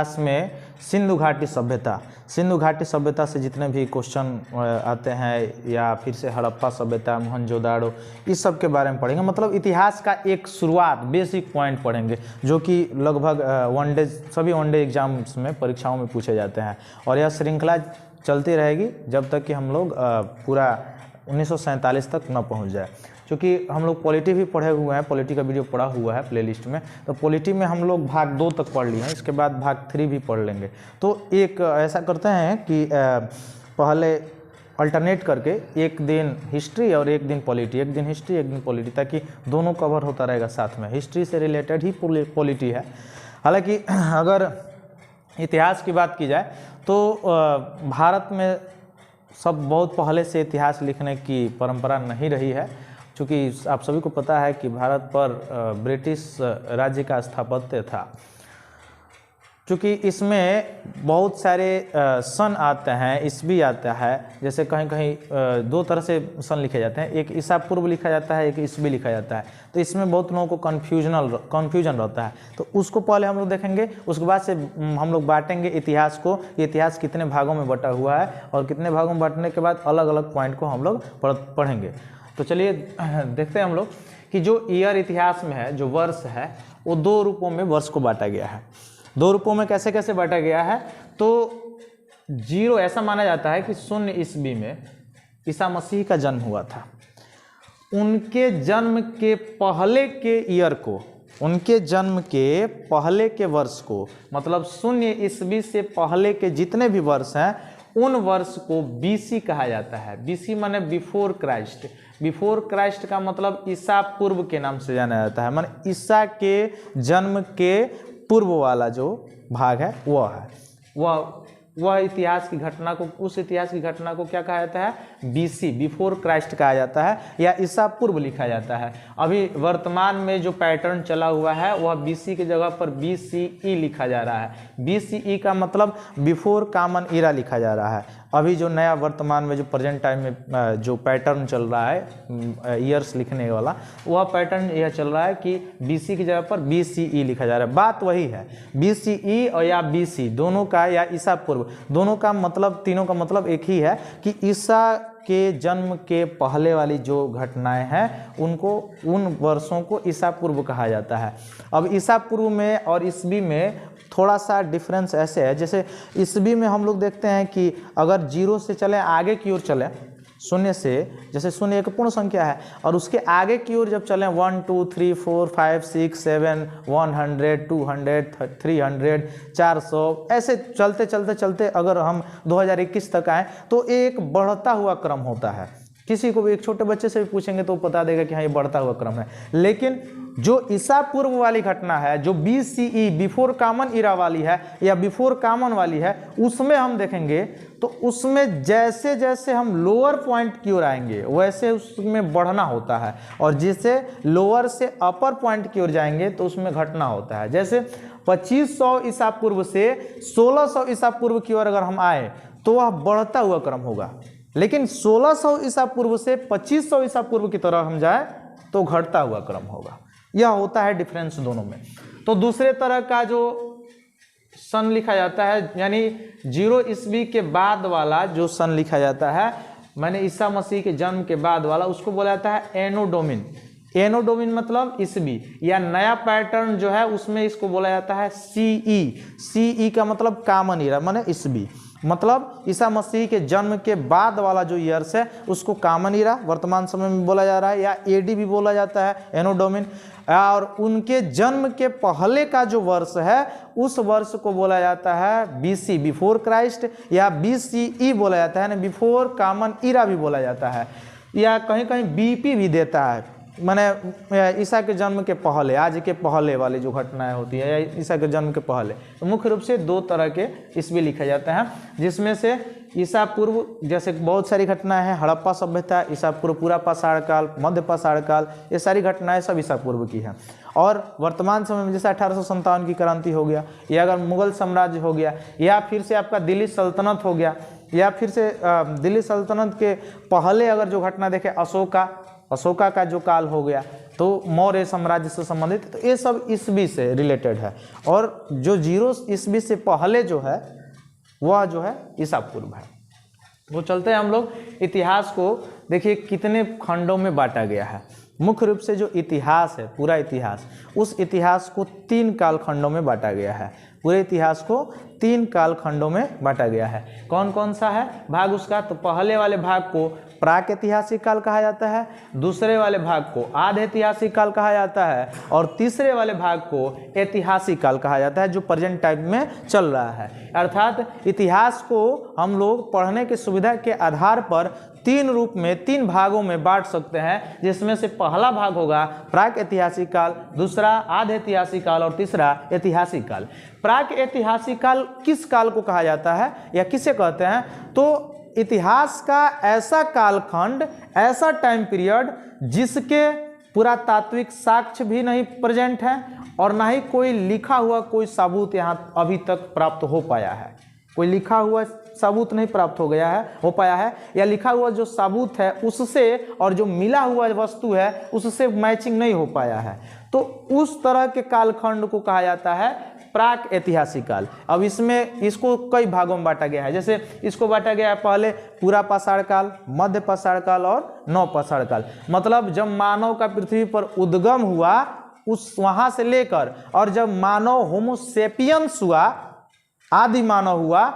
इतिहास में सिंधु घाटी सभ्यता से जितने भी क्वेश्चन आते हैं, या फिर से हड़प्पा सभ्यता, मोहनजोदाड़ो, इस सब के बारे में पढ़ेंगे। मतलब इतिहास का एक शुरुआत, बेसिक पॉइंट पढ़ेंगे, जो कि लगभग सभी वनडे एग्जाम्स में, परीक्षाओं में पूछे जाते हैं। और यह श्रृंखला चलती रहेगी जब तक कि हम लोग पूरा 1947 तक न पहुंच जाए। क्योंकि हम लोग पॉलिटी भी पढ़े हुए हैं, पॉलिटी का वीडियो पढ़ा हुआ है प्लेलिस्ट में, तो पॉलिटी में हम लोग भाग 2 तक पढ़ लिए हैं, इसके बाद भाग 3 भी पढ़ लेंगे। तो एक ऐसा करते हैं कि पहले अल्टरनेट करके एक दिन हिस्ट्री और एक दिन पॉलिटी, एक दिन हिस्ट्री एक दिन पॉलिटी, ताकि दोनों कवर होता रहेगा साथ में। हिस्ट्री से रिलेटेड ही पॉलिटी है। हालांकि अगर इतिहास की बात की जाए तो भारत में सब बहुत पहले से इतिहास लिखने की परंपरा नहीं रही है, क्योंकि आप सभी को पता है कि भारत पर ब्रिटिश राज्य का स्थापत्य था। क्योंकि इसमें बहुत सारे सन आते हैं, ईस्वी आता है, जैसे कहीं कहीं 2 तरह से सन लिखे जाते हैं, एक ईसा पूर्व लिखा जाता है, एक ईस्वी लिखा जाता है। तो इसमें बहुत लोगों को कन्फ्यूजन रहता है, तो उसको पहले हम लोग देखेंगे। उसके बाद से हम लोग बांटेंगे इतिहास को, इतिहास कितने भागों में बटा हुआ है, और कितने भागों में बांटने के बाद अलग अलग पॉइंट को हम लोग पढ़ेंगे। तो चलिए देखते हैं हम लोग कि जो ईयर इतिहास में है, जो वर्ष है, वो 2 रूपों में वर्ष को बांटा गया है। 2 रूपों में कैसे कैसे बांटा गया है? तो 0 ऐसा माना जाता है कि 0 ईस्वी में ईसा मसीह का जन्म हुआ था। उनके जन्म के पहले के ईयर को, उनके जन्म के पहले के वर्ष को, मतलब 0 ईस्वी से पहले के जितने भी वर्ष हैं, उन वर्ष को बीसी कहा जाता है। बीसी माने बिफोर क्राइस्ट। बिफोर क्राइस्ट का मतलब ईसा पूर्व के नाम से जाना जाता है, माने ईसा के जन्म के पूर्व वाला जो भाग है वह है, वह इतिहास की घटना को, उस इतिहास की घटना को क्या कहा जाता है? बीसी, बिफोर क्राइस्ट कहा जाता है, या ईसा पूर्व लिखा जाता है। अभी वर्तमान में जो पैटर्न चला हुआ है वह बीसी की जगह पर बीसीई लिखा जा रहा है। बीसीई का मतलब बिफोर कॉमन ईरा लिखा जा रहा है। अभी जो नया वर्तमान में जो प्रेजेंट टाइम में जो पैटर्न चल रहा है ईयर्स लिखने वाला, वह पैटर्न यह चल रहा है कि बीसी की जगह पर बीसीई लिखा जा रहा है। बात वही है, बीसीई और या बीसी दोनों का, या ईसा पूर्व, दोनों का मतलब, तीनों का मतलब एक ही है कि ईसा के जन्म के पहले वाली जो घटनाएं हैं उनको, उन वर्षों को ईसा पूर्व कहा जाता है। अब ईसा पूर्व में और ईस्वी में थोड़ा सा डिफरेंस ऐसे है, जैसे ईस्वी में हम लोग देखते हैं कि अगर 0 से चले, आगे की ओर चले, 0 से, जैसे 0 एक पूर्ण संख्या है, और उसके आगे की ओर जब चलें 1 2 3 4 5 6 7 100 200 300 400, ऐसे चलते चलते चलते अगर हम 2021 तक आए तो एक बढ़ता हुआ क्रम होता है। किसी को भी, एक छोटे बच्चे से भी पूछेंगे तो बता देगा कि हाँ ये बढ़ता हुआ क्रम है। लेकिन जो ईसा पूर्व वाली घटना है, जो बीसीई, बिफोर कॉमन ईरा वाली है, या बिफोर कॉमन वाली है, उसमें हम देखेंगे तो उसमें जैसे जैसे हम लोअर पॉइंट की ओर आएंगे वैसे उसमें बढ़ना होता है, और जिससे लोअर से अपर पॉइंट की ओर जाएंगे तो उसमें घटना होता है। जैसे 2500 ईसा पूर्व से 1600 ईसा पूर्व की ओर अगर हम आए तो वह बढ़ता हुआ क्रम होगा, लेकिन 1600 ईसा पूर्व से 2500 ईसा पूर्व की तरफ हम जाए तो घटता हुआ क्रम होगा। यह होता है डिफरेंस दोनों में। तो दूसरे तरह का जो सन लिखा जाता है, यानी 0 ईस्वी के बाद वाला जो सन लिखा जाता है, मैंने ईसा मसीह के जन्म के बाद वाला, उसको बोला जाता है एनो डोमिन। एनो डोमिन मतलब ईस्वी, या नया पैटर्न जो है उसमें इसको बोला जाता है सीई। सीई का मतलब कॉमन ईरा, माने ईस्वी, मतलब ईसा मसीह के जन्म के बाद वाला जो ईयर्स है उसको कॉमन ईरा वर्तमान समय में बोला जा रहा है, या एडी भी बोला जाता है, एनो डोमिन। और उनके जन्म के पहले का जो वर्ष है उस वर्ष को बोला जाता है बीसी, बिफोर क्राइस्ट, या बीसीई बोला जाता है ना, बिफोर कॉमन ईरा भी बोला जाता है, या कहीं कहीं बीपी भी देता है, माने ईसा के जन्म के पहले, आज के पहले वाली जो घटनाएं होती है, या ईसा के जन्म के पहले। तो मुख्य रूप से 2 तरह के ईस्वी लिखे जाते हैं, जिसमें से ईसा पूर्व जैसे बहुत सारी घटनाएं हैं, हड़प्पा सभ्यता, ईसा पूर्व पूरा पाषाण काल, मध्य पाषाण काल, ये सारी घटनाएं सब ईसा पूर्व की हैं। और वर्तमान समय में जैसे 1857 की क्रांति हो गया, या अगर मुगल साम्राज्य हो गया, या फिर से आपका दिल्ली सल्तनत हो गया, या फिर से दिल्ली सल्तनत के पहले अगर जो घटना देखें अशोका का जो काल हो गया, तो मौर्य साम्राज्य से संबंधित, तो ये सब ईस्वी से रिलेटेड है। और जो 0 ईस्वी से पहले जो है वह जो है ईसा पूर्व है। वो चलते हैं हम लोग इतिहास को, देखिए कितने खंडों में बांटा गया है। मुख्य रूप से जो इतिहास है, पूरा इतिहास, उस इतिहास को 3 काल खंडों में बांटा गया है। पूरे इतिहास को 3 काल खंडों में बांटा गया है। कौन कौन सा है भाग उसका? तो पहले वाले भाग को प्राक ऐतिहासिक काल कहा जाता है, दूसरे वाले भाग को आधे ऐतिहासिक काल कहा जाता है, और तीसरे वाले भाग को ऐतिहासिक काल कहा जाता है, जो प्रेजेंट टाइम में चल रहा है। अर्थात इतिहास को हम लोग पढ़ने की सुविधा के आधार पर 3 रूप में, 3 भागों में बांट सकते हैं, जिसमें से पहला भाग होगा प्राक ऐतिहासिक काल, दूसरा आधे ऐतिहासिक काल और तीसरा ऐतिहासिक काल। प्राक ऐतिहासिक काल किस काल को कहा जाता है या किसे कहते हैं? तो इतिहास का ऐसा कालखंड, ऐसा टाइम पीरियड जिसके पुरातात्विक साक्ष्य भी नहीं प्रेजेंट है और ना ही कोई लिखा हुआ कोई सबूत यहाँ अभी तक प्राप्त हो पाया है। कोई लिखा हुआ सबूत नहीं प्राप्त हो पाया है, या लिखा हुआ जो सबूत है उससे और जो मिला हुआ वस्तु है उससे मैचिंग नहीं हो पाया है। तो उस तरह के कालखंड को कहा जाता है प्राक ऐतिहासिक काल। अब इसको कई भागों में बांटा गया है। जैसे इसको बांटा गया है पहले पूरा पाषाण काल, मध्य पाषाण काल और नव पाषाण काल। मतलब जब मानव का पृथ्वी पर उद्गम हुआ उस वहां से लेकर, और जब मानव होमोसेपियंस हुआ, आदि मानव हुआ,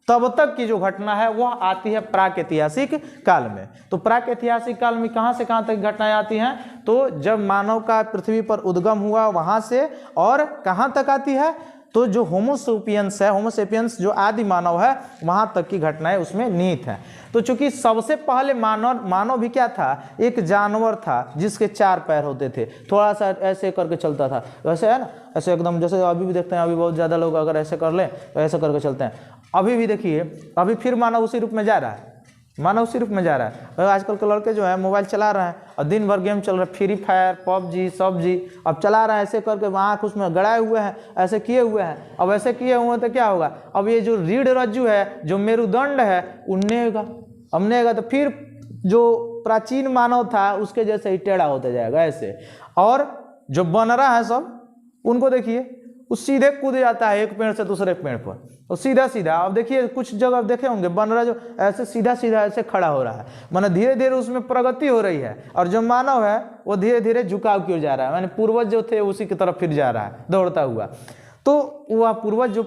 तब तक की जो घटना है वह आती है प्राक ऐतिहासिक काल में। तो प्राक ऐतिहासिक काल में कहां से कहां तक घटनाएं आती हैं? तो जब मानव का पृथ्वी पर उद्गम हुआ वहां से और कहां तक आती है? तो जो होमोसेपियंस है, होमोसेपियंस जो आदि मानव है, वहां तक की घटनाएं उसमें निहित हैं। तो चूंकि सबसे पहले मानव भी क्या था? एक जानवर था जिसके 4 पैर होते थे, थोड़ा सा ऐसे करके चलता था, वैसे है ना, ऐसे एकदम, जैसे अभी भी देखते हैं, अभी बहुत ज़्यादा लोग अगर ऐसे कर लें तो ऐसे करके चलते हैं। अभी भी देखिए, अभी फिर मानव उसी रूप में जा रहा है, मानव उसी रूप में जा रहा है। आजकल के लड़के जो है मोबाइल चला रहे हैं और दिन भर गेम चल रहा है, फ्री फायर, पबजी, सब्जी, अब चला रहा है ऐसे करके, आँख उसमें गड़ाए हुए हैं, ऐसे किए हुए हैं। अब ऐसे किए हुए हैं तो क्या होगा? अब ये जो रीढ़ रज्जु है, जो मेरुदंड है, उन्नेगा, अमनेगा, तो फिर जो प्राचीन मानव था उसके जैसे ही टेढ़ा होता जाएगा ऐसे। और जो बनरा है सब, उनको देखिए, उस सीधे कूद जाता है एक पेड़ से दूसरे पेड़ पर, तो सीधा सीधा। अब देखिए कुछ जगह देखे होंगे बनरा जो ऐसे सीधा सीधा ऐसे खड़ा हो रहा है, माने धीरे धीरे उसमें प्रगति हो रही है। और जो मानव है वो धीरे धीरे झुकाव की ओर जा रहा है, माने पूर्वज जो थे उसी की तरफ फिर जा रहा है दौड़ता हुआ। तो वह पूर्वज जो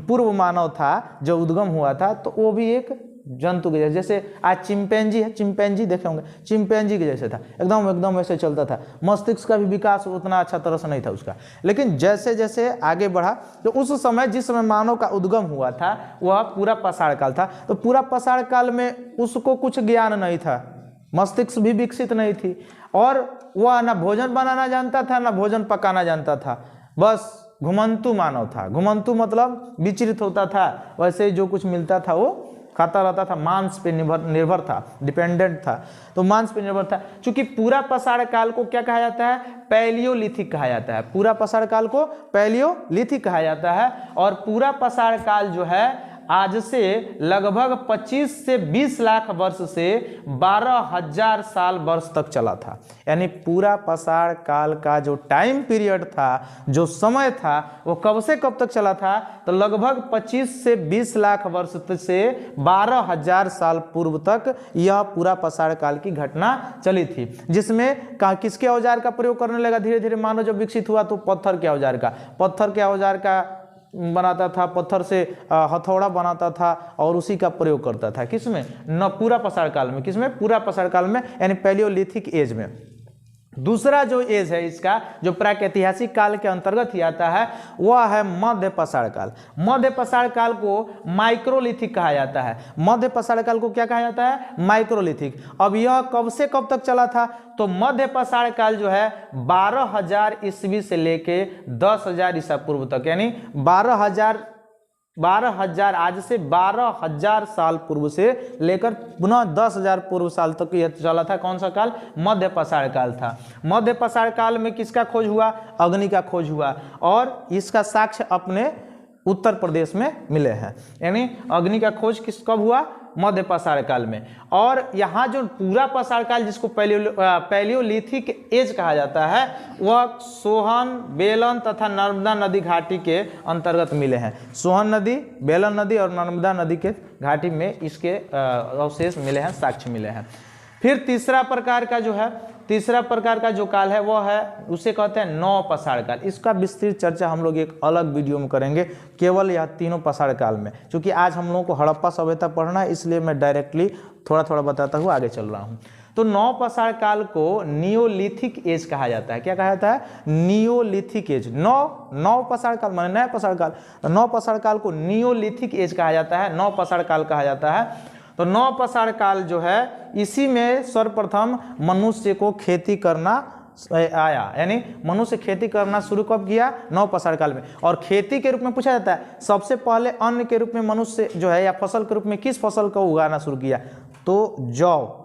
पूर्व मानव था, जो उद्गम हुआ था, तो वो भी एक जंतु के जैसे आज चिंपैंजी है, चिंपैंजी देखे होंगे, चिंपैंजी के जैसे था, एकदम ऐसे चलता था। मस्तिष्क का भी विकास उतना अच्छा तरह से नहीं था उसका। लेकिन जैसे जैसे आगे बढ़ा, तो उस समय जिस समय मानव का उद्गम हुआ था वह पूरा पाषाण काल था। तो पूरा पाषाण काल में उसको कुछ ज्ञान नहीं था, मस्तिष्क भी विकसित नहीं थी, और वह ना भोजन बनाना जानता था ना भोजन पकाना जानता था, बस घुमंतु मानव था। घुमंतु मतलब विचलित होता था, वैसे ही जो कुछ मिलता था वो खाता रहता था, मांस पे निर्भर था, डिपेंडेंट था, तो मांस पे निर्भर था। क्योंकि पूरा पाषाण काल को क्या कहा जाता है? पैलियोलिथिक कहा जाता है। पूरा पाषाण काल को पैलियोलिथिक कहा जाता है। और पूरा पाषाण काल जो है आज से लगभग 25 से 20 लाख वर्ष से 12,000 साल वर्ष तक चला था। यानी पूरा पाषाण काल का जो टाइम पीरियड था, जो समय था, वो कब से कब तक चला था? तो लगभग 25 से 20 लाख वर्ष से 12,000 साल पूर्व तक यह पूरा पाषाण काल की घटना चली थी। जिसमें किसके औजार का प्रयोग करने लगा धीरे धीरे मानव जब विकसित हुआ? तो पत्थर के औजार का, पत्थर के औजार का बनाता था, पत्थर से हथौड़ा बनाता था और उसी का प्रयोग करता था। किसमें? न पूरा पाषाण काल में। किसमें? पूरा पाषाण काल में, यानी पैलियोलिथिक एज में। दूसरा जो एज है इसका, जो प्रागैतिहासिक काल के अंतर्गत ही आता है, वह है मध्य पाषाण काल। मध्य पाषाण काल को माइक्रोलिथिक कहा जाता है। मध्य पाषाण काल को क्या कहा जाता है? माइक्रोलिथिक। अब यह कब से कब तक चला था? तो मध्य पाषाण काल जो है 12,000 ईस्वी से लेके 10,000 ईसा पूर्व तक, यानी 12,000 आज से 12,000 साल पूर्व से लेकर पुनः 10,000 पूर्व साल तक यह चला था। कौन सा काल? मध्य पाषाण काल था। मध्य पाषाण काल में किसका खोज हुआ? अग्नि का खोज हुआ, और इसका साक्ष्य अपने उत्तर प्रदेश में मिले हैं। यानी अग्नि का खोज कब हुआ? मध्य पाषाण काल में। और यहाँ जो पूरा पाषाण काल जिसको पैलियोलिथिक एज कहा जाता है वह सोहन, बेलन तथा नर्मदा नदी घाटी के अंतर्गत मिले हैं। सोहन नदी, बेलन नदी और नर्मदा नदी के घाटी में इसके अवशेष मिले हैं, साक्ष्य मिले हैं। फिर तीसरा प्रकार का जो काल है वह है, उसे कहते हैं नौ पाषाण काल। इसका विस्तृत चर्चा हम लोग एक अलग वीडियो में करेंगे, केवल यह तीनों पाषाण काल में। क्योंकि आज हम लोगों को हड़प्पा सभ्यता पढ़ना है, इसलिए मैं डायरेक्टली थोड़ा थोड़ा बताता हुआ आगे चल रहा हूँ। तो नौ पाषाण काल को नियोलिथिक एज कहा जाता है। क्या कहा जाता है? Neolithic age. नौ पाषाण काल माने नया पाषाण काल, नौ पाषाण काल को नियोलिथिक एज कहा जाता है, नौ पाषाण काल कहा जाता है। तो नौ पाषाण काल जो है, इसी में सर्वप्रथम मनुष्य को खेती करना आया, यानी मनुष्य खेती करना शुरू कब किया? नौ पाषाण काल में। और खेती के रूप में पूछा जाता है सबसे पहले अन्न के रूप में मनुष्य जो है या फसल के रूप में किस फसल को उगाना शुरू किया? तो जौ,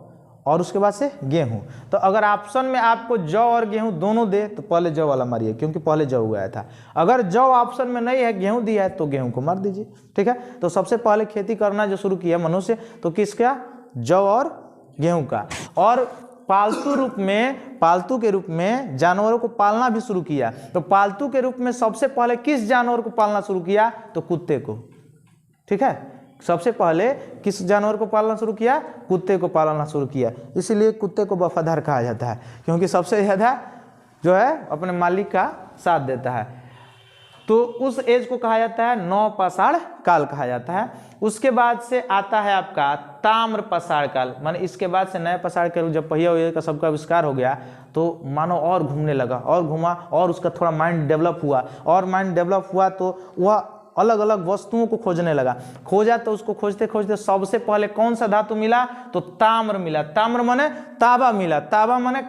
और उसके बाद से गेहूं। तो अगर ऑप्शन में आपको जौ और गेहूं दोनों दे तो पहले जौ वाला मारिए, क्योंकि पहले जौ उगाया था। अगर जौ ऑप्शन में नहीं है, गेहूं दिया है, तो गेहूं को मार दीजिए। ठीक है, तो सबसे पहले खेती करना जो शुरू किया मनुष्य, तो किसका? जौ और गेहूं का। और पालतू के रूप में जानवरों को पालना भी शुरू किया। तो पालतू के रूप में सबसे पहले किस जानवर को पालना शुरू किया? तो कुत्ते को। ठीक है, सबसे पहले किस जानवर को पालना शुरू किया? कुत्ते को पालना शुरू किया। इसीलिए कुत्ते को वफादार कहा जाता है, क्योंकि सबसे ज़्यादा जो है अपने मालिक का साथ देता है। तो उस एज को कहा जाता है नौ पाषाण काल कहा जाता है। उसके बाद से आता है आपका ताम्र पाषाण काल। माने इसके बाद से नए पाषाण काल, जब पहिया का सबका आविष्कार हो गया तो मानो और घूमने लगा, और घूमा, और उसका थोड़ा माइंड डेवलप हुआ, तो वह अलग अलग वस्तुओं को खोजने लगा। खोजा तो उसको खोजते खोजते सबसे पहले कौन सा धातु मिला? तो ताम्र मिला। ताम्र माने तांबा मिला, तांबा माने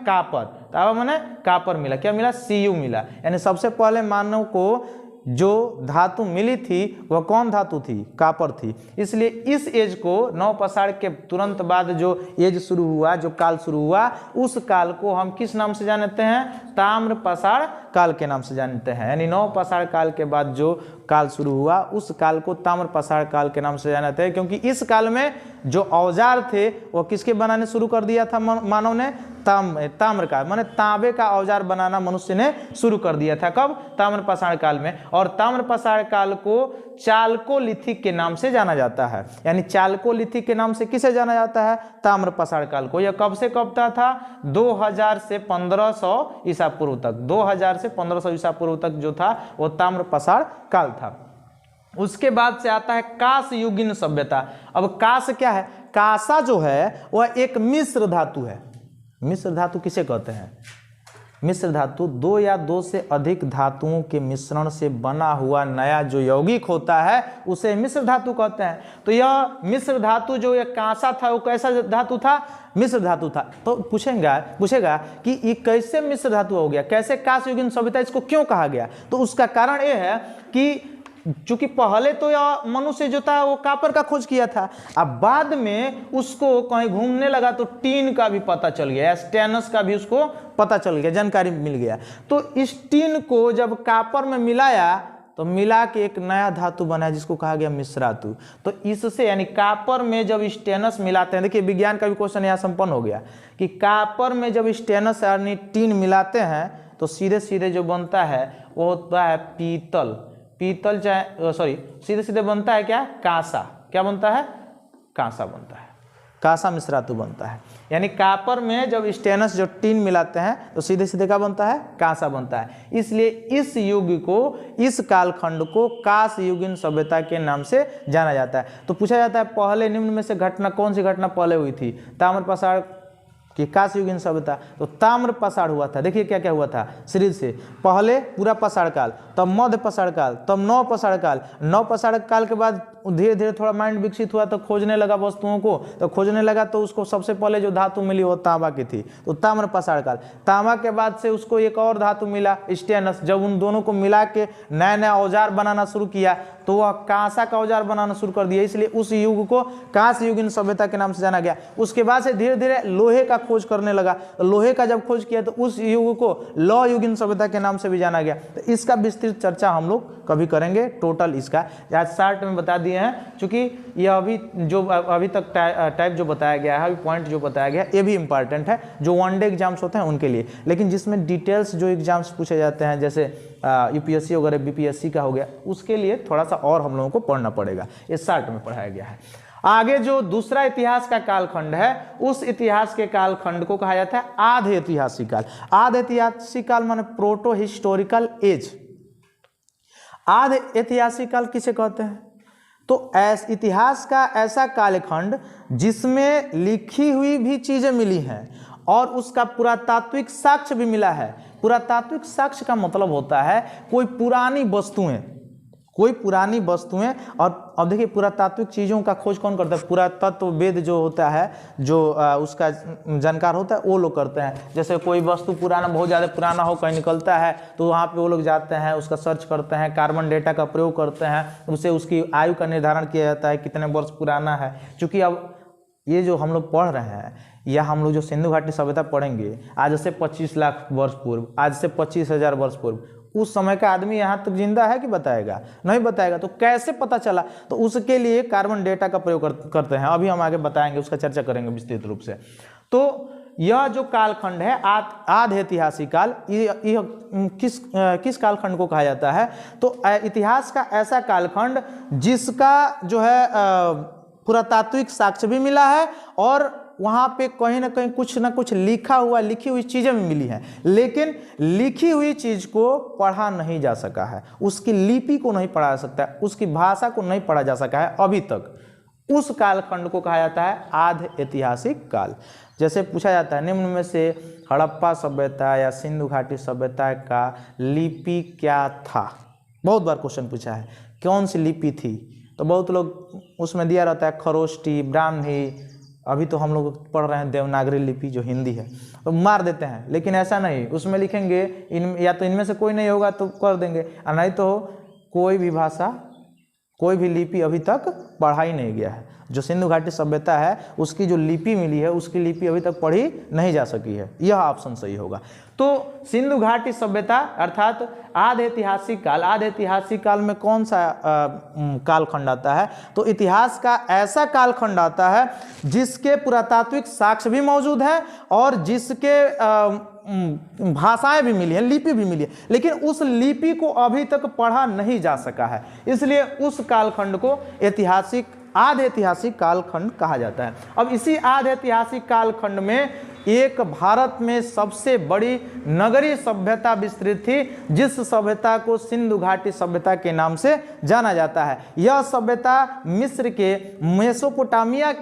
कापर मिला। क्या मिला? Cu मिला। यानी सबसे पहले मानव को जो धातु मिली थी वह कौन धातु थी? कापर थी। इसलिए इस एज को नौ पाषाण के तुरंत बाद जो एज शुरू हुआ, जो काल शुरू हुआ, उस काल को हम किस नाम से जानते हैं? ताम्र पाषाण काल के नाम से जानते हैं। यानी नौ पाषाण काल के बाद जो काल शुरू हुआ उस काल को ताम्र पाषाण काल के नाम से जानते हैं, क्योंकि इस काल में जो औजार थे वो किसके बनाने शुरू कर दिया था मानव ने? ताम्र का, माने तांबे का औजार बनाना मनुष्य ने शुरू कर दिया था। कब? ताम्र पाषाण काल में। और ताम्र पाषाण काल को चालकोलिथिक के नाम से जाना जाता है। यानी चालकोलिथिक के नाम से किसे जाना जाता है? ताम्र पाषाण काल को। यह कब से कब तक था? 2000 से 1500 ईसा पूर्व तक। 2000 से 1500 ईसा पूर्व तक जो था वो ताम्र पाषाण काल था। उसके बाद से आता है कांस्य युगीन सभ्यता। अब कांस्य क्या है? कांसा जो है वह एक मिश्र धातु है। मिश्र धातु किसे कहते हैं? मिश्र धातु दो या दो से अधिक धातुओं के मिश्रण से बना हुआ नया जो यौगिक होता है उसे मिश्र धातु कहते हैं। तो यह मिश्र धातु जो यह कांसा था वो कैसा धातु था? मिश्र धातु था। तो पूछेगा कि ये कैसे मिश्र धातु हो गया, कैसे कांस्य युगीन सभ्यता, इसको क्यों कहा गया? तो उसका कारण यह है कि चूंकि पहले तो यह मनुष्य जो था वो कापर का खोज किया था, अब बाद में उसको कहीं घूमने लगा तो टीन का भी पता चल गया, स्टेनस का भी उसको पता चल गया, जानकारी मिल गया। तो इस टीन को जब कापर में मिलाया तो मिला के एक नया धातु बना जिसको कहा गया मिश्र धातु। तो इससे यानी कापर में जब स्टेनस मिलाते हैं, देखिए विज्ञान का भी क्वेश्चन यहाँ संपन्न हो गया कि कापर में जब स्टेनस यानी टीन मिलाते हैं तो सीधे सीधे जो बनता है वो होता है पीतल चाहे सीधे सीधे बनता है क्या? कांसा। क्या बनता है? कांसा बनता है, कांसा मिश्र धातु बनता है। यानी कापर में जब स्टेनस जो टीन मिलाते हैं तो सीधे सीधे क्या बनता है? कांसा बनता है। इसलिए इस युग को, इस कालखंड को कांस्य युगीन सभ्यता के नाम से जाना जाता है। तो पूछा जाता है पहले निम्न में से घटना कौन सी घटना पहले हुई थी? ताम्र पाषाण कि कांस्य युगीन सभ्यता। तो ताम्र पाषाण हुआ था। देखिए क्या क्या हुआ था सीरीज से, पहले पूरा पाषाण काल, तब मध्य पाषाण काल, तब नौ पाषाण काल। नौ पाषाण काल के बाद धीरे धीरे थोड़ा माइंड विकसित हुआ तो खोजने लगा वस्तुओं को, तो खोजने लगा तो उसको सबसे पहले जो धातु मिली वो तांबा की थी, तो ताम्र पाषाण काल। तांबा के बाद से उसको एक और धातु मिला स्टेनस, जब उन दोनों को मिला के नया नया औजार बनाना शुरू किया तो वह कांसा का औजार बनाना शुरू कर दिया, इसलिए उस युग को कांस्य युगीन सभ्यता के नाम से जाना गया। उसके बाद से धीरे धीरे लोहे का खोज करने लगा, तो लोहे का जब खोज किया तो उस युग को लौह युगीन सभ्यता के नाम से भी जाना गया। तो इसका विस्तृत चर्चा हम लोग कभी करेंगे, टोटल इसका आज शार्ट में बता दिए हैं, क्योंकि यह अभी तक टाइप जो बताया गया है, अभी पॉइंट जो बताया गया है, ये भी इंपॉर्टेंट है जो वनडे एग्जाम्स होते हैं उनके लिए। लेकिन जिसमें डिटेल्स जो एग्जाम्स पूछे जाते हैं, जैसे यूपीएससी वगैरह बीपीएससी का हो गया, उसके लिए थोड़ा सा और हम लोगों को पढ़ना पड़ेगा, ये शार्ट में पढ़ाया गया है। आगे जो दूसरा इतिहास का कालखंड है, उस इतिहास के कालखंड को कहा जाता है आधे ऐतिहासिक काल। आधे ऐतिहासिक काल माने प्रोटो हिस्टोरिकल एज। आधे ऐतिहासिक काल किसे कहते हैं? तो इतिहास का ऐसा कालखंड जिसमें लिखी हुई भी चीजें मिली हैं और उसका पुरातात्विक साक्ष्य भी मिला है। पुरातात्विक साक्ष्य का मतलब होता है कोई पुरानी वस्तुएं। और अब देखिए पुरातात्विक चीज़ों का खोज कौन करता है? पुरातत्ववेद जो होता है, जो उसका जानकार होता है, वो लोग करते हैं। जैसे कोई वस्तु पुराना, बहुत ज़्यादा पुराना हो कहीं निकलता है, तो वहाँ पे वो लोग जाते हैं, उसका सर्च करते हैं, कार्बन डेटा का प्रयोग करते हैं, उससे उसकी आयु का निर्धारण किया जाता है कितने वर्ष पुराना है। चूँकि अब ये जो हम लोग पढ़ रहे हैं, या हम लोग जो सिंधु घाटी सभ्यता पढ़ेंगे आज से 25 लाख वर्ष पूर्व, आज से 25,000 वर्ष पूर्व, उस समय का आदमी यहाँ तक जिंदा है कि बताएगा? नहीं बताएगा। तो कैसे पता चला? तो उसके लिए कार्बन डेटा का प्रयोग करते हैं। अभी हम आगे बताएंगे, उसका चर्चा करेंगे विस्तृत रूप से। तो यह जो कालखंड है आधे ऐतिहासिक काल, यह किस कालखंड को कहा जाता है? तो इतिहास का ऐसा कालखंड जिसका जो है पुरातात्विक साक्ष्य भी मिला है और वहाँ पे कहीं ना कहीं कुछ ना कुछ लिखी हुई चीज़ें भी मिली हैं, लेकिन लिखी हुई चीज़ को पढ़ा नहीं जा सका है, उसकी लिपि को नहीं पढ़ा जा सकता है, उसकी भाषा को नहीं पढ़ा जा सका है अभी तक। उस कालखंड को कहा जाता है आधे ऐतिहासिक काल। जैसे पूछा जाता है निम्न में से हड़प्पा सभ्यता या सिंधु घाटी सभ्यता का लिपि क्या था? बहुत बार क्वेश्चन पूछा है, कौन सी लिपि थी? तो बहुत लोग उसमें दिया रहता है खरोष्टी, ब्राह्मी। अभी तो हम लोग पढ़ रहे हैं देवनागरी लिपि जो हिंदी है, तो मार देते हैं। लेकिन ऐसा नहीं, उसमें लिखेंगे या तो इनमें से कोई नहीं होगा तो कर देंगे, और नहीं तो कोई भी भाषा, कोई भी लिपि अभी तक पढ़ा ही नहीं गया है। जो सिंधु घाटी सभ्यता है उसकी जो लिपि मिली है, उसकी लिपि अभी तक पढ़ी नहीं जा सकी है। यह ऑप्शन सही होगा। तो सिंधु घाटी सभ्यता अर्थात आधे ऐतिहासिक काल में कौन सा कालखंड आता है? तो इतिहास का ऐसा कालखंड आता है जिसके पुरातात्विक साक्ष्य भी मौजूद है और जिसके भाषाएं भी मिली हैं, लिपि भी मिली है, लेकिन उस लिपि को अभी तक पढ़ा नहीं जा सका है। इसलिए उस कालखंड को आधे ऐतिहासिक कालखंड कहा जाता है। अब इसी आधे ऐतिहासिक कालखंड में एक भारत में सबसे बड़ी नगरीय सभ्यता विस्तृत थी, जिस सभ्यता को सिंधु घाटी सभ्यता के नाम से जाना जाता है। यह सभ्यता मिस्र के मेसोपोटामिया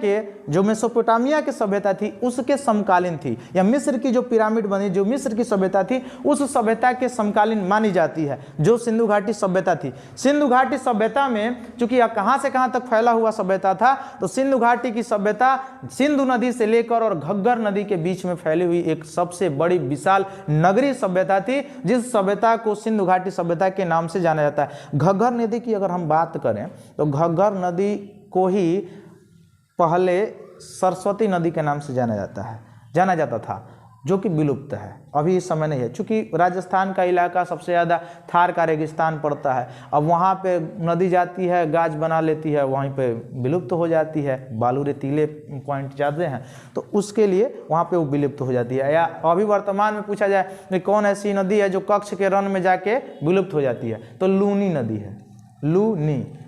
की सभ्यता थी, उसके समकालीन थी। या मिस्र की जो पिरामिड बनी, जो मिस्र की सभ्यता थी, उस सभ्यता के समकालीन मानी जाती है, जो सिंधु घाटी सभ्यता थी। सिंधु घाटी सभ्यता में चूंकि यह कहाँ से कहाँ तक फैला हुआ सभ्यता था, तो सिंधु घाटी की सभ्यता सिंधु नदी से लेकर और घग्गर नदी के बीच में फैली हुई एक सबसे बड़ी विशाल नगरीय सभ्यता थी, जिस सभ्यता को सिंधु घाटी सभ्यता के नाम से जाना जाता है। घग्गर नदी की अगर हम बात करें तो घग्गर नदी को ही पहले सरस्वती नदी के नाम से जाना जाता था, जो कि विलुप्त है, अभी इस समय नहीं है। चूँकि राजस्थान का इलाका सबसे ज़्यादा थार का रेगिस्तान पड़ता है, अब वहाँ पे नदी जाती है, गाज बना लेती है, वहीं पे विलुप्त हो जाती है। बालू रेतीले पॉइंट ज़्यादा हैं, तो उसके लिए वहाँ पे वो विलुप्त हो जाती है। या अभी वर्तमान में पूछा जाए कि कौन ऐसी नदी है जो कच्छ के रण में जाके विलुप्त हो जाती है, तो लूनी नदी है।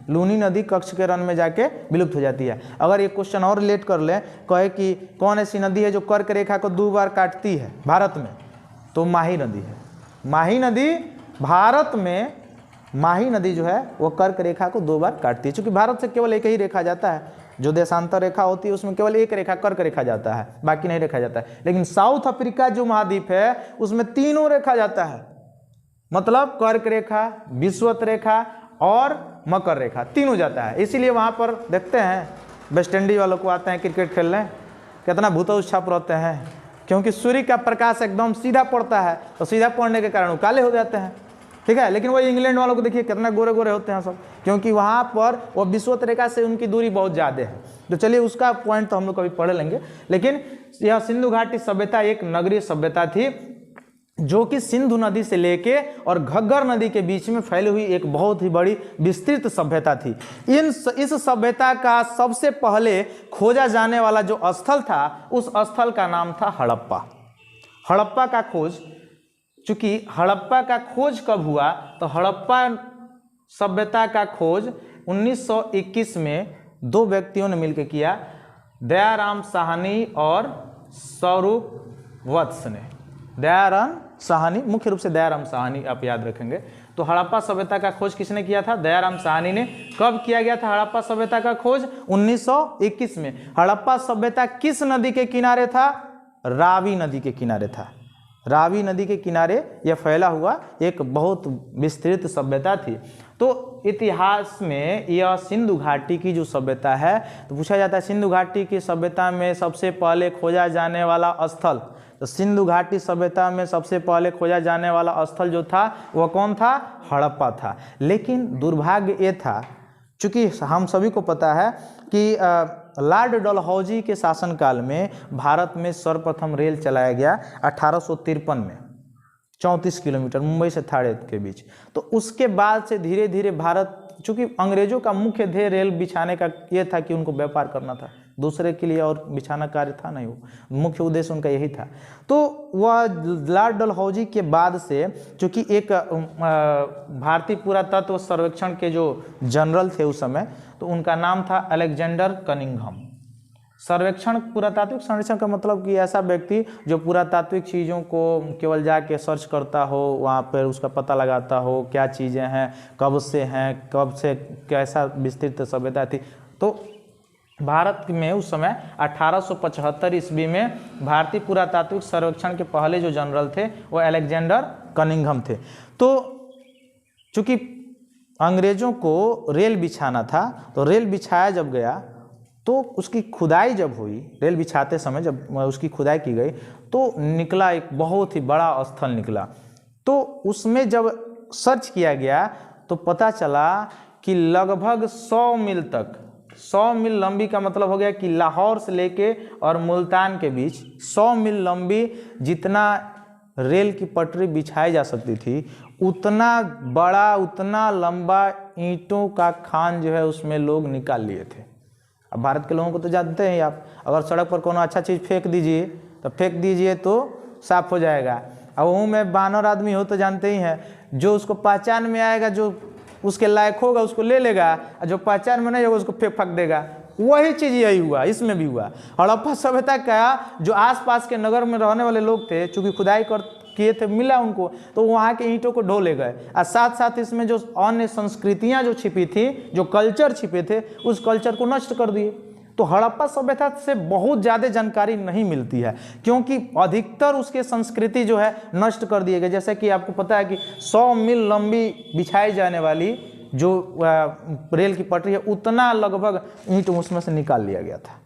लूनी नदी कच्छ के रण में जाके विलुप्त हो जाती है। अगर ये क्वेश्चन और रिलेट कर लें, कहे कि कौन ऐसी नदी है जो कर्क रेखा को 2 बार काटती है भारत में, तो माही नदी है। माही नदी भारत में, माही नदी जो है वो कर्क रेखा को 2 बार काटती है। चूँकि भारत से केवल एक ही रेखा जाता है, जो देशांतर रेखा होती है उसमें केवल एक रेखा कर्क रेखा जाता है, बाकी नहीं रेखा जाता है। लेकिन साउथ अफ्रीका जो महाद्वीप है उसमें 3 रेखा जाता है, मतलब कर्क रेखा, विषुवत रेखा और मकर रेखा, 3 जाता है। इसीलिए वहाँ पर देखते हैं वेस्ट इंडीज वालों को आते हैं क्रिकेट खेलने, कितना भूतोष छाप रहते हैं, क्योंकि सूर्य का प्रकाश एकदम सीधा पड़ता है, तो सीधा पड़ने के कारण वो काले हो जाते हैं। ठीक है। लेकिन वही इंग्लैंड वालों को देखिए कितना गोरे गोरे होते हैं सब, क्योंकि वहाँ पर वो विषुवत रेखा से उनकी दूरी बहुत ज़्यादा है। तो चलिए उसका पॉइंट तो हम लोग कभी पढ़ लेंगे। लेकिन यह सिंधु घाटी सभ्यता एक नगरीय सभ्यता थी जो कि सिंधु नदी से लेके और घग्गर नदी के बीच में फैली हुई एक बहुत ही बड़ी विस्तृत सभ्यता थी। इस सभ्यता का सबसे पहले खोजा जाने वाला जो स्थल था, उस स्थल का नाम था हड़प्पा। हड़प्पा का खोज, चूंकि हड़प्पा का खोज कब हुआ, तो हड़प्पा सभ्यता का खोज 1921 में दो व्यक्तियों ने मिलकर किया, दयाराम साहनी और स्वरूप वत्स ने। दयाराम साहनी, मुख्य रूप से दयाराम साहनी आप याद रखेंगे। तो हड़प्पा सभ्यता का खोज किसने किया था? दयाराम साहनी ने। कब किया गया था हड़प्पा सभ्यता का खोज? 1921 में। हड़प्पा सभ्यता किस नदी के किनारे था? रावी नदी के किनारे था। रावी नदी के किनारे यह फैला हुआ एक बहुत विस्तृत सभ्यता थी। तो इतिहास में यह सिंधु घाटी की जो सभ्यता है, तो पूछा जाता है सिंधु घाटी की सभ्यता में सबसे पहले खोजा जाने वाला स्थल, तो सिंधु घाटी सभ्यता में सबसे पहले खोजा जाने वाला स्थल जो था वह कौन था? हड़प्पा था। लेकिन दुर्भाग्य ये था, चूँकि हम सभी को पता है कि लॉर्ड डलहौजी के शासनकाल में भारत में सर्वप्रथम रेल चलाया गया 1853 में, 34 किलोमीटर मुंबई से थाने के बीच। तो उसके बाद से धीरे धीरे भारत, चूँकि अंग्रेजों का मुख्य ध्येय रेल बिछाने का ये था कि उनको व्यापार करना था, दूसरे के लिए और बिछाना कार्य था नहीं, वो मुख्य उद्देश्य उनका यही था। तो वह लॉर्ड डलहौजी के बाद से, चूँकि एक भारतीय पुरातत्व सर्वेक्षण के जो जनरल थे उस समय, तो उनका नाम था अलेक्जेंडर कनिंघम। सर्वेक्षण, पुरातात्विक सर्वेक्षण का मतलब कि ऐसा व्यक्ति जो पुरातात्विक चीज़ों को केवल जाके सर्च करता हो, वहाँ पर उसका पता लगाता हो क्या चीज़ें हैं, कब से कैसा विस्तृत सभ्यता थी। तो भारत में उस समय 1875 ईस्वी में भारतीय पुरातात्विक सर्वेक्षण के पहले जो जनरल थे वो अलेक्जेंडर कनिंघम थे। तो चूँकि अंग्रेज़ों को रेल बिछाना था, तो रेल बिछाया जब गया तो उसकी खुदाई जब हुई, रेल बिछाते समय जब उसकी खुदाई की गई तो निकला एक बहुत ही बड़ा स्थल निकला। तो उसमें जब सर्च किया गया तो पता चला कि लगभग 100 मील तक, 100 मील लंबी का मतलब हो गया कि लाहौर से लेके और मुल्तान के बीच 100 मील लंबी जितना रेल की पटरी बिछाई जा सकती थी, उतना बड़ा, उतना लंबा ईंटों का खान जो है उसमें लोग निकाल लिए थे। अब भारत के लोगों को तो जानते हैं आप, अगर सड़क पर कोनो अच्छा चीज़ फेंक दीजिए तो साफ हो जाएगा। अब वो में बानर आदमी हो तो जानते ही हैं, जो उसको पहचान में आएगा, जो उसके लायक होगा उसको ले लेगा, और जो पहचान में नहीं होगा उसको फेंक देगा। वही चीज़ यही हुआ, इसमें भी हुआ। हड़प्पा सभ्यता का जो आसपास के नगर में रहने वाले लोग थे, चूँकि खुदाई किए थे, मिला उनको, तो वहाँ के ईंटों को ढो ले गए, और साथ साथ इसमें जो अन्य संस्कृतियाँ जो छिपी थी, जो कल्चर छिपे थे, उस कल्चर को नष्ट कर दिए। तो हड़प्पा सभ्यता से बहुत ज़्यादा जानकारी नहीं मिलती है, क्योंकि अधिकतर उसके संस्कृति जो है नष्ट कर दिए गए। जैसे कि आपको पता है कि 100 मील लंबी बिछाई जाने वाली जो रेल की पटरी है, उतना लगभग ईंट उसमें से निकाल लिया गया था।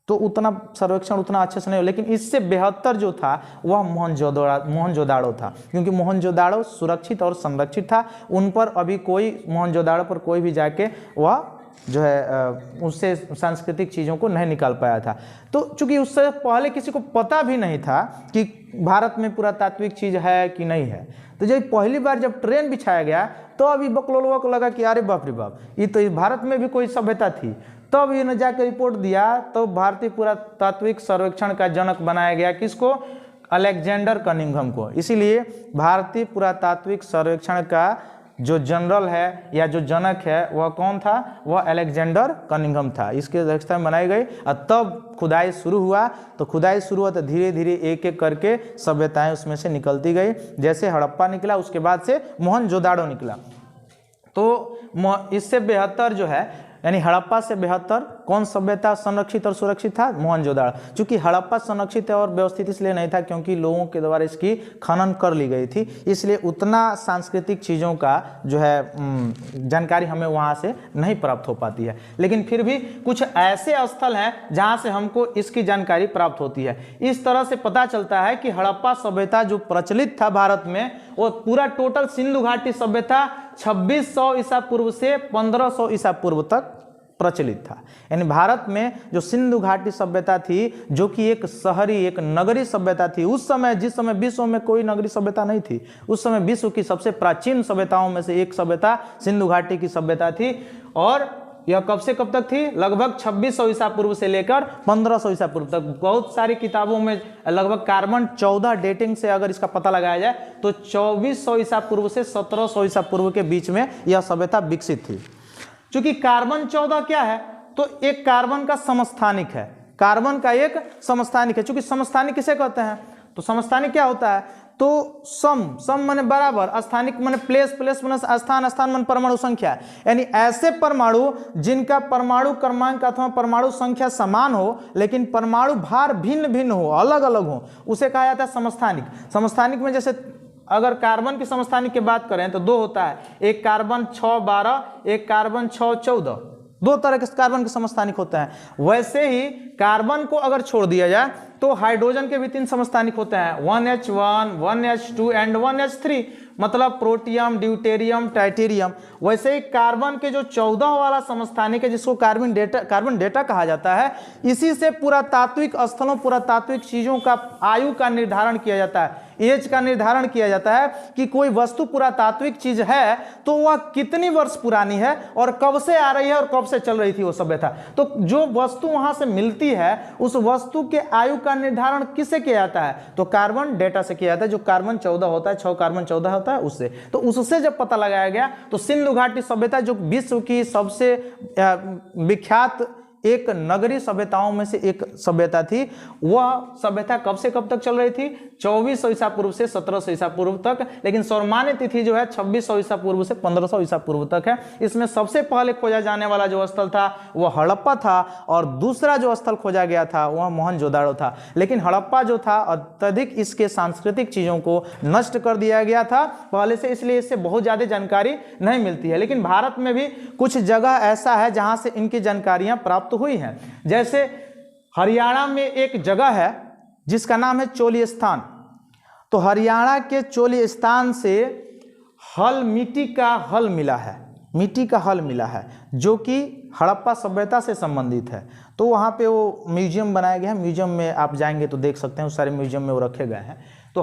तो उतना सर्वेक्षण उतना अच्छे से नहीं हो, लेकिन इससे बेहतर जो था वह मोहनजोदाड़ो था, क्योंकि मोहनजोदाड़ो सुरक्षित और संरक्षित था। उन पर अभी मोहनजोदाड़ो पर कोई भी जाके वह जो है उससे सांस्कृतिक चीज़ों को नहीं निकाल पाया था। तो चूँकि उससे पहले किसी को पता भी नहीं था कि भारत में पुरातात्विक चीज़ है कि नहीं है, तो जब पहली बार जब ट्रेन बिछाया गया तो अभी बकलोलवा को लगा कि अरे बाप रे बाप, ये तो भारत में भी कोई सभ्यता थी। तब ये न जाकर रिपोर्ट दिया, तो भारतीय पुरातात्विक सर्वेक्षण का जनक बनाया गया किसको? अलेक्जेंडर कनिंघम को। इसीलिए भारतीय पुरातात्विक सर्वेक्षण का जो जनरल है या जो जनक है वह कौन था? वह अलेक्जेंडर कनिंघम था। इसके अध्यक्षता में बनाई गई, और तब खुदाई शुरू हुआ। तो खुदाई शुरू हुआ तो धीरे धीरे एक एक करके सभ्यताएं उसमें से निकलती गई। जैसे हड़प्पा निकला, उसके बाद से मोहनजोदाड़ो निकला। तो इससे बेहतर जो है यानी हड़प्पा से बेहतर कौन सभ्यता संरक्षित और सुरक्षित था? मोहनजोदाड़ो। क्योंकि हड़प्पा संरक्षित और व्यवस्थित इसलिए नहीं था क्योंकि लोगों के द्वारा इसकी खनन कर ली गई थी, इसलिए उतना सांस्कृतिक चीज़ों का जो है जानकारी हमें वहाँ से नहीं प्राप्त हो पाती है। लेकिन फिर भी कुछ ऐसे स्थल हैं जहाँ से हमको इसकी जानकारी प्राप्त होती है। इस तरह से पता चलता है कि हड़प्पा सभ्यता जो प्रचलित था भारत में, वो पूरा टोटल सिंधु घाटी सभ्यता 2600 ईसा पूर्व से 1500 ईसा पूर्व तक प्रचलित था। यानी भारत में जो सिंधु घाटी सभ्यता थी, जो कि एक शहरी एक नगरी सभ्यता थी, उस समय जिस समय विश्व में कोई नगरी सभ्यता नहीं थी, उस समय विश्व की सबसे प्राचीन सभ्यताओं में से एक सभ्यता सिंधु घाटी की सभ्यता थी। और यह कब से कब तक थी? लगभग 2600 ईसा पूर्व से लेकर 1500 ईसा पूर्व तक। बहुत सारी किताबों में लगभग कार्बन 14 डेटिंग से अगर इसका पता लगाया जाए तो 2400 ईसा पूर्व से 1700 ईसा पूर्व के बीच में यह सभ्यता विकसित थी। चूंकि कार्बन 14 क्या है? तो एक कार्बन का समस्थानिक है, कार्बन का एक समस्थानिक है। चूंकि समस्थानिक किसे कहते हैं? तो समस्थानिक क्या होता है? तो सम माने बराबर, स्थानिक माने प्लेस माने स्थान, स्थान माने परमाणु संख्या। यानी ऐसे परमाणु जिनका परमाणु क्रमांक अथवा परमाणु संख्या समान हो लेकिन परमाणु भार भिन्न भिन्न हो, अलग अलग हो, उसे कहा जाता है समस्थानिक। समस्थानिक में जैसे अगर कार्बन की समस्थानिक की बात करें तो 2 होता है, एक कार्बन 612, एक कार्बन 614, 2 तरह के कार्बन के समस्थानिक होते हैं। वैसे ही कार्बन को अगर छोड़ दिया जाए तो हाइड्रोजन के भी 3 समस्थानिक होते हैं, 1H1, 1H2 एंड 1H3, मतलब प्रोटियम, ड्यूटेरियम, टाइटेरियम। वैसे ही कार्बन के जो 14 वाला समस्थानिक है जिसको कार्बन डेटा कहा जाता है, इसी से पुरातात्विक स्थलों, पुरातात्विक चीजों का आयु का निर्धारण किया जाता है, एज का निर्धारण किया जाता है कि कोई वस्तु पुरातात्विक चीज है तो वह कितनी वर्ष पुरानी है और कब से आ रही है और कब से चल रही थी वो सभ्यता। तो जो वस्तु वहां से मिलती है उस वस्तु के आयु का निर्धारण किससे किया जाता है? तो कार्बन डेटा से किया जाता है, जो कार्बन 14 होता है, 6 कार्बन 14 होता है उससे। तो उससे जब पता लगाया गया तो सिंधु घाटी सभ्यता जो विश्व की सबसे विख्यात एक नगरी सभ्यताओं में से एक सभ्यता थी, वह सभ्यता कब से कब तक चल रही थी? 2400 ईसा पूर्व से 1700 ईसा पूर्व तक। लेकिन सौरमान्य तिथि जो है 2600 ईसा पूर्व से 1500 ईसा पूर्व तक है। इसमें सबसे पहले खोजा जाने वाला जो स्थल था वह हड़प्पा था और दूसरा जो स्थल खोजा गया था वह मोहनजोदाड़ो था। लेकिन हड़प्पा जो था अत्यधिक इसके सांस्कृतिक चीजों को नष्ट कर दिया गया था पहले से, इसलिए इससे बहुत ज्यादा जानकारी नहीं मिलती है। लेकिन भारत में भी कुछ जगह ऐसा है जहां से इनकी जानकारियां प्राप्त हुई हैं। जैसे हरियाणा में एक जगह है जिसका नाम है चोलिस्तान। तो हरियाणा के चोलिस्तान से मिट्टी का हल मिला है, मिट्टी का हल मिला है जो कि हड़प्पा सभ्यता से संबंधित है। तो वहाँ पे वो म्यूजियम बनाया गया है, म्यूजियम में आप जाएंगे तो देख सकते हैं, उस सारे म्यूजियम में वो रखे गए हैं। तो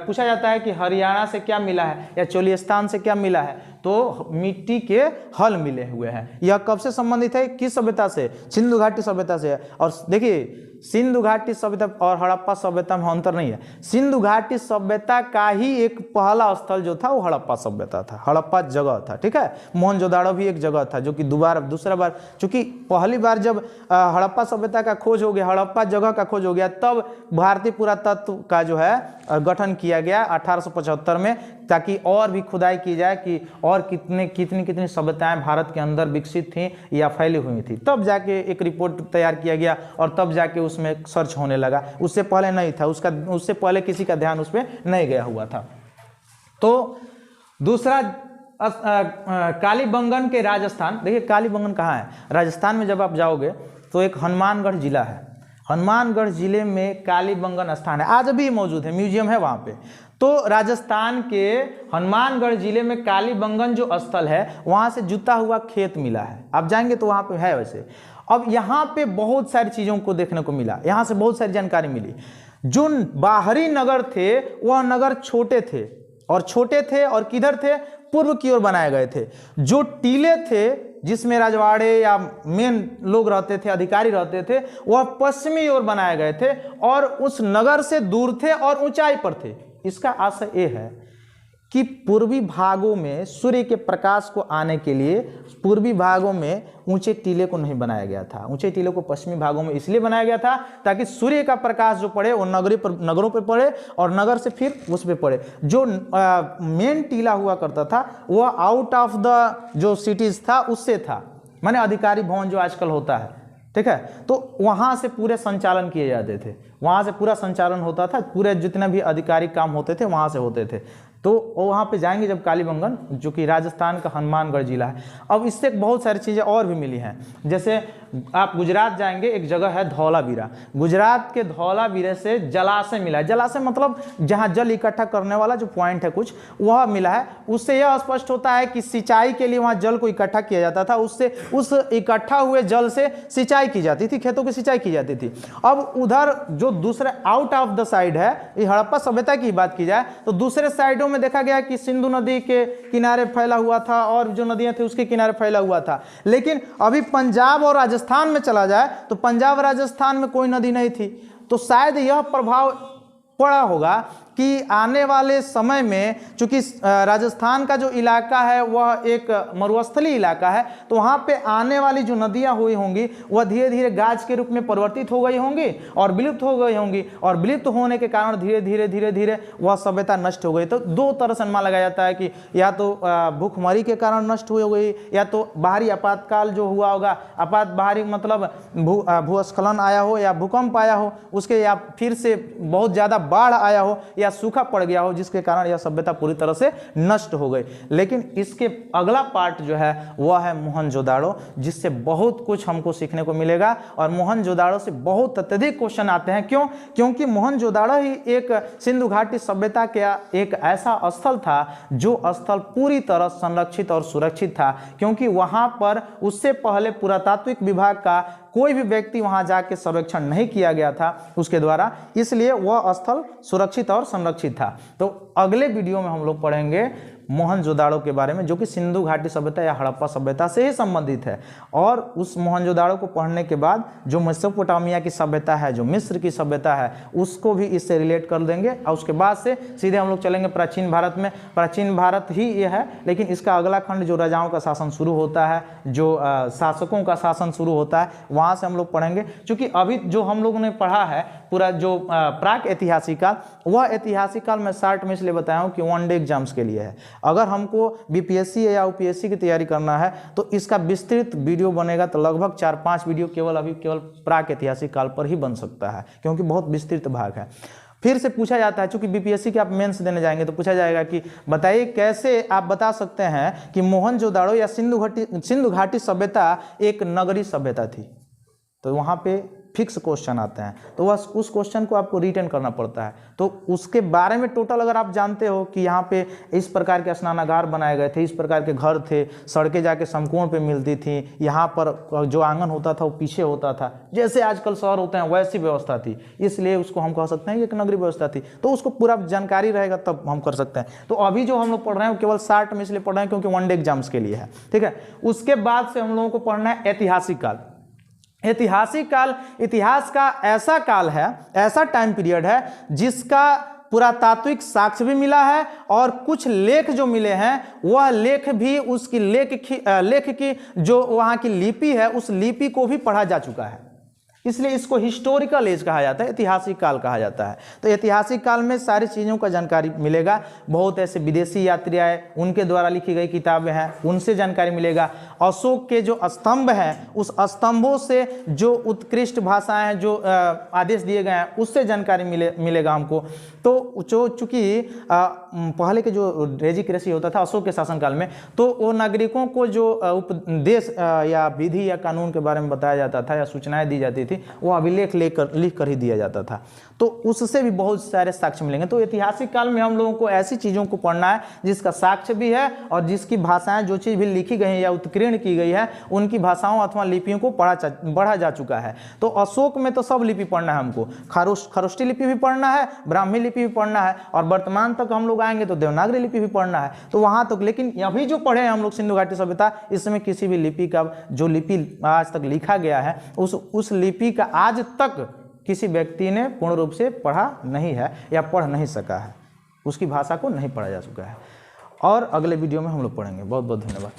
पूछा जाता है कि हरियाणा से क्या मिला है या चोलिस्तान से क्या मिला है? तो मिट्टी के हल मिले हुए हैं। यह कब से संबंधित है? किस सभ्यता से? सिंधु घाटी सभ्यता से। और देखिए सिंधु घाटी सभ्यता और हड़प्पा सभ्यता में अंतर नहीं है। सिंधु घाटी सभ्यता का ही एक पहला स्थल जो था वो हड़प्पा सभ्यता था, हड़प्पा जगह था, ठीक है। मोहनजोदाड़ो भी एक जगह था जो कि दूसरा बार, चूंकि पहली बार जब हड़प्पा सभ्यता का खोज हो गया, हड़प्पा जगह का खोज हो गया, तब भारतीय पुरातत्व का जो है गठन किया गया 1875 में, ताकि और भी खुदाई की जाए कि और कितनी सभ्यताएं भारत के अंदर विकसित थीं या फैली हुई थी। तब जाके एक रिपोर्ट तैयार किया गया और तब जाके उसमें सर्च होने लगा। उससे पहले नहीं था, उससे पहले किसी का ध्यान उस पर नहीं गया हुआ था। तो दूसरा कालीबंगन के राजस्थान। देखिए कालीबंगन कहाँ है? राजस्थान में जब आप जाओगे तो एक हनुमानगढ़ जिला है, हनुमानगढ़ जिले में कालीबंगन स्थान है, आज भी मौजूद है, म्यूजियम है वहाँ पे। तो राजस्थान के हनुमानगढ़ जिले में कालीबंगन जो स्थल है वहाँ से जुता हुआ खेत मिला है, आप जाएंगे तो वहाँ पे है वैसे। अब यहाँ पे बहुत सारी चीज़ों को देखने को मिला, यहाँ से बहुत सारी जानकारी मिली। जो बाहरी नगर थे वह नगर छोटे थे और किधर थे? पूर्व की ओर बनाए गए थे। जो टीले थे जिसमें राजवाड़े या मेन लोग रहते थे, अधिकारी रहते थे, वह पश्चिमी ओर बनाए गए थे और उस नगर से दूर थे और ऊंचाई पर थे। इसका आशय यह है कि पूर्वी भागों में सूर्य के प्रकाश को आने के लिए पूर्वी भागों में ऊंचे टीले को नहीं बनाया गया था, ऊंचे टीले को पश्चिमी भागों में इसलिए बनाया गया था ताकि सूर्य का प्रकाश जो पड़े वो नगरों पर पड़े और नगर से फिर उस पर पड़े। जो मेन टीला हुआ करता था वह आउट ऑफ द जो सिटीज था उससे था, माने अधिकारी भवन जो आजकल होता है, ठीक है, तो वहाँ से पूरे संचालन किए जाते थे, वहाँ से पूरा संचालन होता था, पूरे जितने भी आधिकारिक काम होते थे वहाँ से होते थे। तो वहाँ पे जाएंगे जब कालीबंगन, जो कि राजस्थान का हनुमानगढ़ जिला है। अब इससे बहुत सारी चीज़ें और भी मिली हैं, जैसे आप गुजरात जाएंगे, एक जगह है धौलावीरा, गुजरात के धौलावीरे से जलाशय मिला है। जलाशय मतलब जहाँ जल इकट्ठा करने वाला जो पॉइंट है कुछ, वह मिला है। उससे यह स्पष्ट होता है कि सिंचाई के लिए वहाँ जल को इकट्ठा किया जाता था, उससे उस इकट्ठा हुए जल से सिंचाई की जाती थी, खेतों की सिंचाई की जाती थी। अब उधर जो दूसरे आउट ऑफ द साइड है, ये हड़प्पा सभ्यता की बात की जाए तो दूसरे साइडों में देखा गया कि सिंधु नदी के किनारे फैला हुआ था और जो नदियां थी उसके किनारे फैला हुआ था। लेकिन अभी पंजाब और राजस्थान में चला जाए तो पंजाब राजस्थान में कोई नदी नहीं थी। तो शायद यह प्रभाव पड़ा होगा कि आने वाले समय में, चूंकि राजस्थान का जो इलाका है वह एक मरुस्थली इलाका है, तो वहाँ पे आने वाली जो नदियाँ हुई होंगी वह धीरे धीरे गाज के रूप में परिवर्तित हो गई होंगी और विलुप्त हो गई होंगी, और विलुप्त होने के कारण धीरे धीरे वह सभ्यता नष्ट हो गई। तो दो तरह से अनुमान लगाया जाता है कि या तो भूखमरी के कारण नष्ट हुई हो गई, या तो बाहरी आपातकाल जो हुआ होगा, बाहरी मतलब भूस्खलन आया हो या भूकंप आया हो उसके, या फिर से बहुत ज़्यादा बाढ़ आया हो या सूखा पड़ गया हो, जिसके कारण यह सभ्यता पूरी तरह से नष्ट हो गई। लेकिन इसके अगला पार्ट जो है वह है मोहनजोदाड़ो, जिससे बहुत कुछ हमको सीखने को मिलेगा। और मोहनजोदाड़ो से बहुत अत्यधिक क्वेश्चन आते हैं। क्यों? क्योंकि मोहनजोदाड़ो ही एक सिंधु घाटी सभ्यता का एक ऐसा स्थल था जो स्थल पूरी तरह संरक्षित और सुरक्षित था, क्योंकि वहां पर उससे पहले पुरातात्विक विभाग का कोई भी व्यक्ति वहां जाके सर्वेक्षण नहीं किया गया था उसके द्वारा, इसलिए वह स्थल सुरक्षित और संरक्षित था। तो अगले वीडियो में हम लोग पढ़ेंगे मोहनजोदाड़ो के बारे में, जो कि सिंधु घाटी सभ्यता या हड़प्पा सभ्यता से ही संबंधित है। और उस मोहनजोदाड़ो को पढ़ने के बाद जो मेसोपोटामिया की सभ्यता है, जो मिस्र की सभ्यता है, उसको भी इससे रिलेट कर देंगे। और उसके बाद से सीधे हम लोग चलेंगे प्राचीन भारत में। प्राचीन भारत ही ये है, लेकिन इसका अगला खंड जो राजाओं का शासन शुरू होता है, जो शासकों का शासन शुरू होता है, वहाँ से हम लोग पढ़ेंगे। चूँकि अभी जो हम लोगों ने पढ़ा है पूरा जो प्राक ऐतिहासिक काल, वह ऐतिहासिक काल मैं शॉर्ट में इसलिए बताया हूँ कि वन डे एग्जाम्स के लिए है। अगर हमको बीपीएससी या यूपीएससी की तैयारी करना है तो इसका विस्तृत वीडियो बनेगा, तो लगभग 4-5 वीडियो केवल प्राक ऐतिहासिक काल पर ही बन सकता है, क्योंकि बहुत विस्तृत भाग है। फिर से पूछा जाता है, चूंकि बीपीएससी के आप मेंस देने जाएंगे तो पूछा जाएगा कि बताइए कैसे आप बता सकते हैं कि मोहनजोदाड़ो या सिंधु घाटी सभ्यता एक नगरीय सभ्यता थी। तो वहाँ पे फिक्स क्वेश्चन आते हैं, तो वह उस क्वेश्चन को आपको रिटर्न करना पड़ता है। तो उसके बारे में टोटल अगर आप जानते हो कि यहाँ पे इस प्रकार के स्नानागार बनाए गए थे, इस प्रकार के घर थे, सड़कें जाके समकोण पे मिलती थी, यहाँ पर जो आंगन होता था वो पीछे होता था, जैसे आजकल शहर होते हैं वैसी व्यवस्था थी, इसलिए उसको हम कह सकते हैं कि एक नगरीय व्यवस्था थी। तो उसको पूरा जानकारी रहेगा तब हम कर सकते हैं। तो अभी जो हम लोग पढ़ रहे हैं वो केवल शॉर्ट में इसलिए पढ़ रहे हैं क्योंकि वन डे एग्जाम्स के लिए है, ठीक है। उसके बाद से हम लोगों को पढ़ना है ऐतिहासिक काल। ऐतिहासिक काल इतिहास का ऐसा काल है, ऐसा टाइम पीरियड है जिसका पुरातात्विक साक्ष्य भी मिला है, और कुछ लेख जो मिले हैं वह लेख भी उसकी लेख की जो वहाँ की लिपि है उस लिपि को भी पढ़ा जा चुका है, इसलिए इसको हिस्टोरिकल एज कहा जाता है, ऐतिहासिक काल कहा जाता है। तो ऐतिहासिक काल में सारी चीज़ों का जानकारी मिलेगा। बहुत ऐसे विदेशी यात्री आए, उनके द्वारा लिखी गई किताबें हैं, उनसे जानकारी मिलेगा। अशोक के जो स्तंभ हैं, उस स्तंभों से जो उत्कृष्ट भाषाएं हैं, जो आदेश दिए गए हैं, उससे जानकारी मिलेगा हमको। तो जो चूँकि पहले के जो रेजिक्रेसी होता था अशोक के शासनकाल में, तो वो नागरिकों को जो उपदेश या विधि या कानून के बारे में बताया जाता था या सूचनाएं दी जाती थी, वो अभिलेख लिख कर ही दिया जाता था। तो उससे भी बहुत सारे साक्ष्य मिलेंगे। तो ऐतिहासिक काल में हम लोगों को ऐसी चीज़ों को पढ़ना है जिसका साक्ष्य भी है और जिसकी भाषाएं, जो चीज़ भी लिखी गई है या उत्कीर्ण की गई है, उनकी भाषाओं अथवा लिपियों को पढ़ा जा चुका है। तो अशोक में तो सब लिपि पढ़ना है हमको, खरोष्टी लिपि भी पढ़ना है, ब्राह्मी लिपि भी पढ़ना है, और वर्तमान तक हम लोग आएंगे तो देवनागरी लिपि भी पढ़ना है। तो वहाँ तक, लेकिन अभी जो पढ़े हैं हम लोग सिंधु घाटी सभ्यता, इसमें किसी भी लिपि का जो लिपि आज तक लिखा गया है उस लिपि का आज तक किसी व्यक्ति ने पूर्ण रूप से पढ़ा नहीं है या पढ़ नहीं सका है, उसकी भाषा को नहीं पढ़ा जा चुका है। और अगले वीडियो में हम लोग पढ़ेंगे। बहुत बहुत धन्यवाद।